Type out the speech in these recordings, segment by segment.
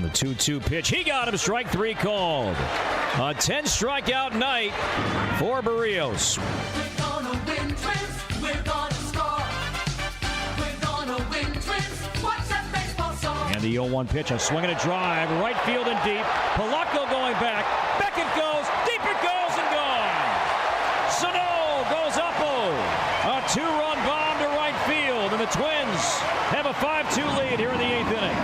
The 2-2 pitch. He got him. Strike 3 called. A 10 strikeout night for Barrios. We're gonna win, Twins. We're gonna score. We're gonna win, Twins. Watch that baseball song. And the 0-1 pitch. A swing and a drive. Right field and deep. Polacco going back. Back it goes. Deep it goes and gone. Sano goes up. A 2-run bomb to right field. And the Twins have a 5-2 lead here in the 8th inning.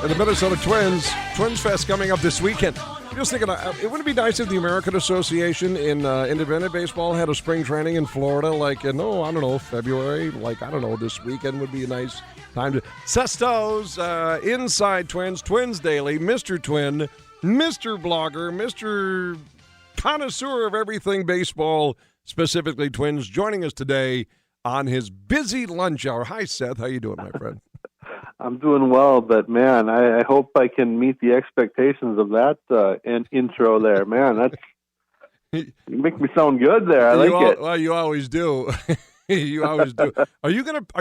And the Minnesota Twins Fest coming up this weekend. Just thinking, it wouldn't be nice if the American Association in independent baseball had a spring training in Florida, like in, February. Like, this weekend would be a nice time to. Seth Stohs, Inside Twins, Twins Daily, Mr. Twin, Mr. Blogger, Mr. Connoisseur of everything baseball, specifically Twins, joining us today on his busy lunch hour. Hi, Seth. How you doing, my friend? I'm doing well, but man, I hope I can meet the expectations of that intro there. Man, you make me sound good there. I like it. Well, you always do. You always do. Are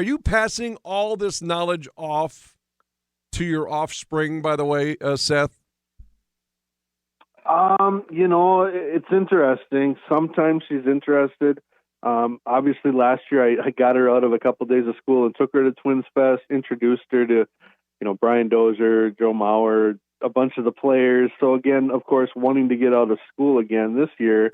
you passing all this knowledge off to your offspring, by the way, Seth? It's interesting. Sometimes she's interested. Obviously, last year I got her out of a couple days of school and took her to Twins Fest, introduced her to, Brian Dozier, Joe Mauer, a bunch of the players. So again, of course, wanting to get out of school again this year,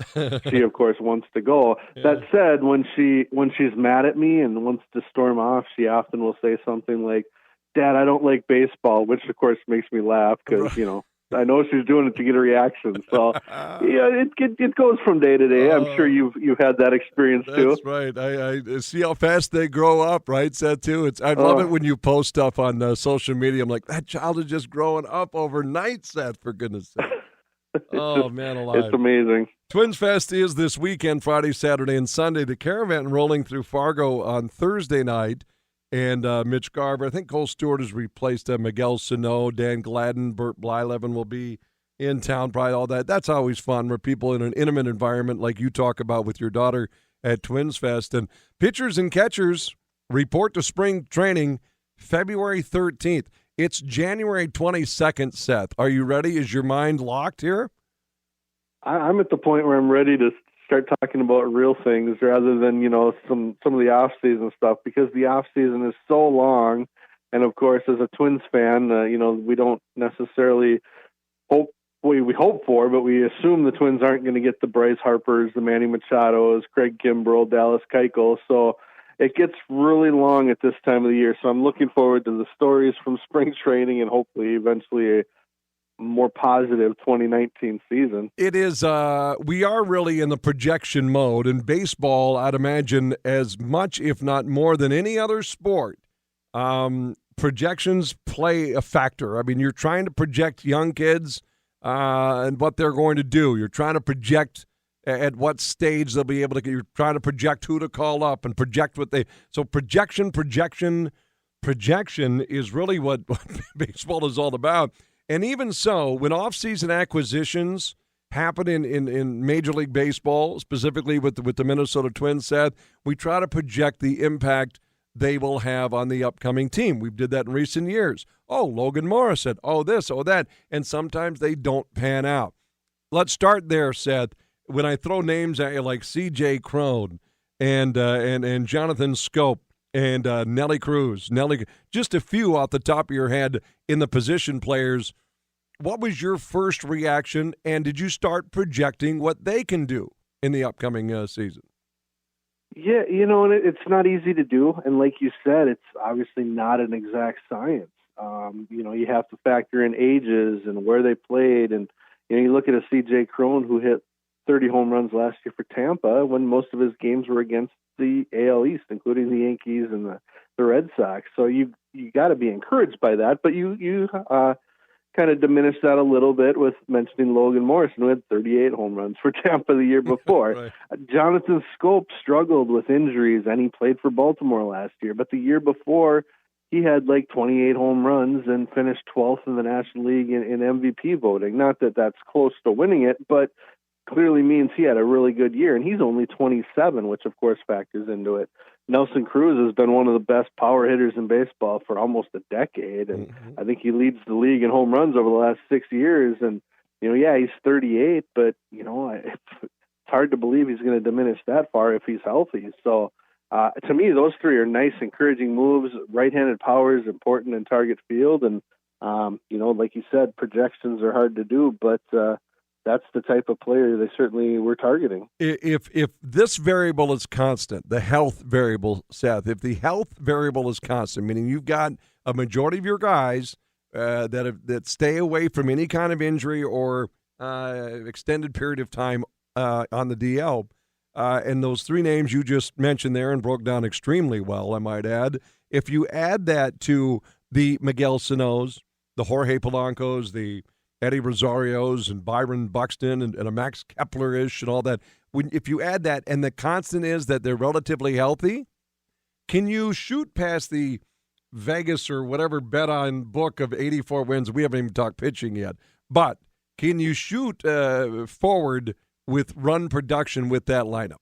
she of course wants to go. Yeah. That said, when she's mad at me and wants to storm off, she often will say something like, "Dad, I don't like baseball," which of course makes me laugh because I know she's doing it to get a reaction. So, it goes from day to day. I'm sure you've had that experience too. That's right. I see how fast they grow up, right, Seth, too? I love it when you post stuff on social media. I'm like, that child is just growing up overnight, Seth, for goodness sake. Man alive. It's amazing. Twins Fest is this weekend, Friday, Saturday, and Sunday. The Caravan rolling through Fargo on Thursday night. And Mitch Garver, I think Cole Stewart has replaced Miguel Sano, Dan Gladden, Bert Blyleven will be in town, probably all that. That's always fun where people in an intimate environment like you talk about with your daughter at Twins Fest. And pitchers and catchers report to spring training February 13th. It's January 22nd, Seth. Are you ready? Is your mind locked here? I'm at the point where I'm ready to start talking about real things rather than some of the off season stuff, because the off season is so long, and of course as a Twins fan we don't necessarily hope for, but we assume the Twins aren't going to get the Bryce Harpers, the Manny Machados, Craig Kimbrell, Dallas Keuchel, so it gets really long at this time of the year. So I'm looking forward to the stories from spring training and hopefully eventually a more positive 2019 season. It is, we are really in the projection mode in baseball. I'd imagine as much, if not more than any other sport, projections play a factor. I mean, you're trying to project young kids and what they're going to do. You're trying to project at what stage they'll be able to get. You're trying to project who to call up and project what they. So projection is really what baseball is all about. And even so, when off-season acquisitions happen in Major League Baseball, specifically with the Minnesota Twins, Seth, we try to project the impact they will have on the upcoming team. We did that in recent years. Oh, Logan Morrison. Oh, this, oh, that. And sometimes they don't pan out. Let's start there, Seth. When I throw names at you like C.J. Cron and Jonathan Scope, and Nelly Cruz, just a few off the top of your head in the position players. What was your first reaction, and did you start projecting what they can do in the upcoming season? Yeah, and it's not easy to do, and like you said, it's obviously not an exact science. You have to factor in ages and where they played, and you look at a C.J. Cron who hit 30 home runs last year for Tampa when most of his games were against the AL East, including the Yankees and the Red Sox. So you got to be encouraged by that, but you kind of diminish that a little bit with mentioning Logan Morrison, who had 38 home runs for Tampa the year before. Right. Jonathan Scope struggled with injuries, and he played for Baltimore last year, but the year before he had like 28 home runs and finished 12th in the National League in MVP voting. Not that that's close to winning it, but clearly means he had a really good year, and he's only 27, which of course factors into it. Nelson Cruz has been one of the best power hitters in baseball for almost a decade, and I think he leads the league in home runs over the last 6 years. And he's 38, but it's hard to believe he's going to diminish that far if he's healthy. So to me, those three are nice, encouraging moves. Right-handed power is important in target field, and like you said, projections are hard to do, but that's the type of player they certainly were targeting. If this variable is constant, the health variable, Seth, if the health variable is constant, meaning you've got a majority of your guys that stay away from any kind of injury or extended period of time on the DL, and those three names you just mentioned there and broke down extremely well, I might add, if you add that to the Miguel Sano's, the Jorge Polanco's, the Eddie Rosario's and Byron Buxton and a Max Kepler-ish and all that, if you add that and the constant is that they're relatively healthy, can you shoot past the Vegas or whatever bet on book of 84 wins? We haven't even talked pitching yet. But can you shoot forward with run production with that lineup?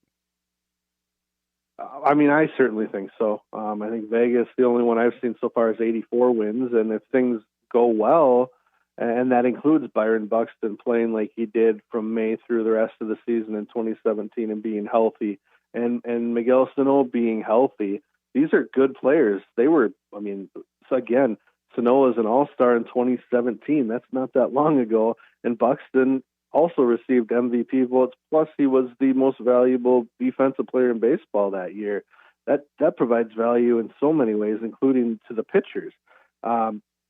I certainly think so. I think Vegas, the only one I've seen so far, is 84 wins. And if things go well, and that includes Byron Buxton playing like he did from May through the rest of the season in 2017 and being healthy, and Miguel Sano being healthy, these are good players. They were, so again, Sano was an all-star in 2017. That's not that long ago. And Buxton also received MVP votes, plus he was the most valuable defensive player in baseball that year. That provides value in so many ways, including to the pitchers.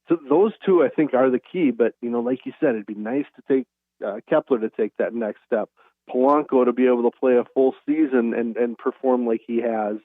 So those two, I think, are the key. But, like you said, it'd be nice to take Kepler to take that next step. Polanco to be able to play a full season and perform like he has.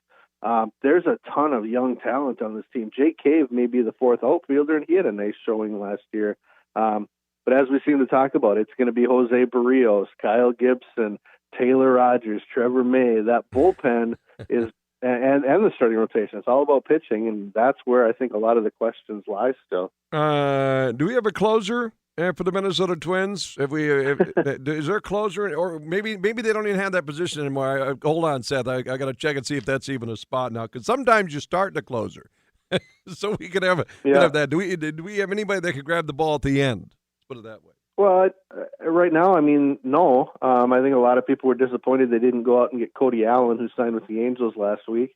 There's a ton of young talent on this team. Jake Cave may be the fourth outfielder, and he had a nice showing last year. But as we seem to talk about, it's going to be Jose Barrios, Kyle Gibson, Taylor Rogers, Trevor May. That bullpen is and the starting rotation. It's all about pitching, and that's where I think a lot of the questions lie still. Do we have a closer for the Minnesota Twins? Is there a closer, or maybe they don't even have that position anymore? Hold on, Seth. I got to check and see if that's even a spot now, because sometimes you start the closer, so we could have that. Do we have anybody that could grab the ball at the end? Let's put it that way. Well, right now, no. I think a lot of people were disappointed they didn't go out and get Cody Allen, who signed with the Angels last week,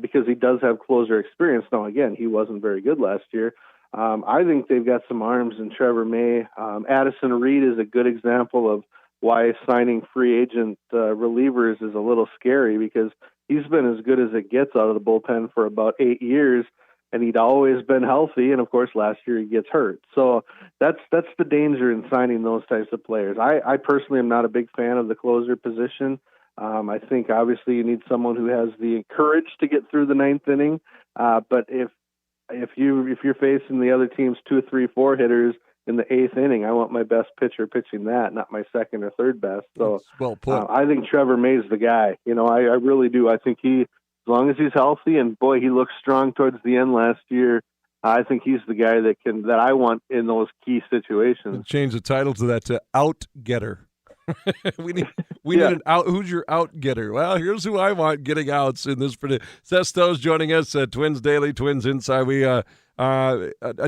because he does have closer experience. Now, again, he wasn't very good last year. I think they've got some arms in Trevor May. Addison Reed is a good example of why signing free agent relievers is a little scary, because he's been as good as it gets out of the bullpen for about 8 years, and he'd always been healthy. And of course, last year he gets hurt. So that's the danger in signing those types of players. I personally am not a big fan of the closer position. I think obviously you need someone who has the courage to get through the ninth inning. But if you're facing the other team's 2, 3, 4 hitters in the eighth inning, I want my best pitcher pitching that, not my second or third best. So that's well put. I think Trevor May's the guy. I really do. I think as long as he's healthy, and boy, he looked strong towards the end last year, I think he's the guy that I want in those key situations. And change the title to that to out getter. we need an out. Who's your out getter? Well, here's who I want getting outs in this. Seth Stohs joining us at Twins Daily, Twins Inside. We a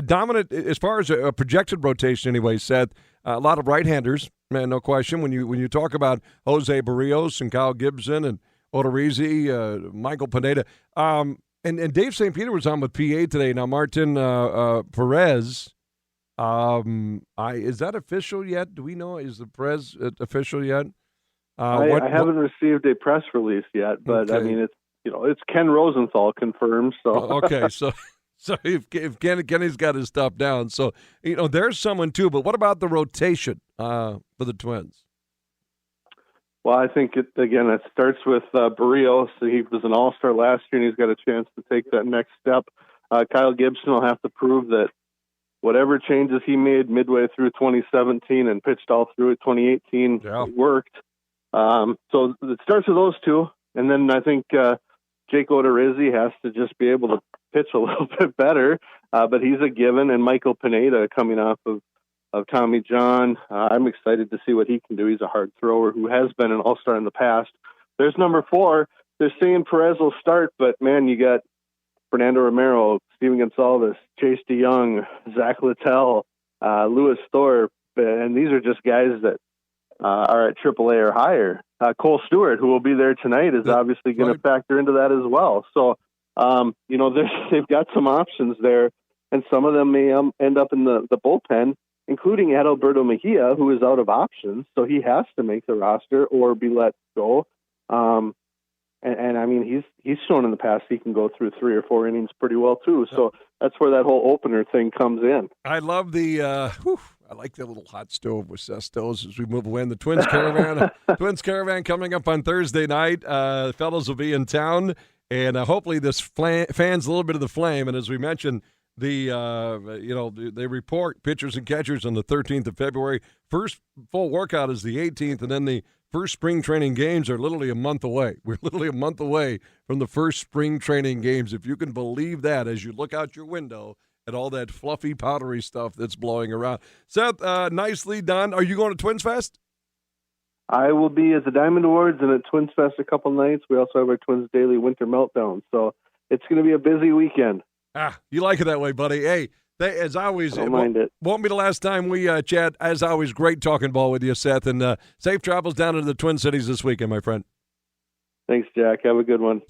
dominant as far as a projected rotation anyway. Seth, a lot of right-handers, man, no question. When you talk about Jose Barrios and Kyle Gibson and Odorizzi, Michael Pineda, and Dave St. Peter was on with PA today. Now Martin Perez. Is that official yet? Do we know? Is the Perez official yet? I haven't received a press release yet, but okay. It's Ken Rosenthal confirmed. So okay, so if Kenny's got his stuff down, so there's someone too. But what about the rotation for the Twins? Well, I think it starts with Barrios. He was an all-star last year, and he's got a chance to take that next step. Kyle Gibson will have to prove that whatever changes he made midway through 2017 and pitched all through it 2018 worked. So it starts with those two. And then I think Jake Odorizzi has to just be able to pitch a little bit better. But he's a given. And Michael Pineda, coming off of Tommy John. I'm excited to see what he can do. He's a hard thrower who has been an all-star in the past. There's number 4. They're saying Perez will start, but, man, you got Fernando Romero, Steven Gonsalves, Chase DeYoung, Zach Littell, Louis Thorpe, and these are just guys that are at AAA or higher. Cole Stewart, who will be there tonight, is obviously going to factor into that as well. So, they've got some options there, and some of them may end up in the bullpen, including Adalberto Mejia, who is out of options, so he has to make the roster or be let go. And I mean, he's shown in the past he can go through 3 or 4 innings pretty well too. So that's where that whole opener thing comes in. I love the. I like that little hot stove with Seth Stohs as we move away in the Twins Caravan. Twins Caravan coming up on Thursday night. Fellows will be in town, and hopefully this fans a little bit of the flame. And as we mentioned, they report pitchers and catchers on the 13th of February. First full workout is the 18th, and then the first spring training games are literally a month away. We're literally a month away from the first spring training games, if you can believe that, as you look out your window at all that fluffy, powdery stuff that's blowing around. Seth, nicely done. Are you going to Twins Fest? I will be at the Diamond Awards and at Twins Fest a couple nights. We also have our Twins Daily Winter Meltdown, so it's going to be a busy weekend. You like it that way, buddy. Hey, as always, I don't mind it. Won't be the last time we chat. As always, great talking ball with you, Seth, and safe travels down into the Twin Cities this weekend, my friend. Thanks, Jack. Have a good one.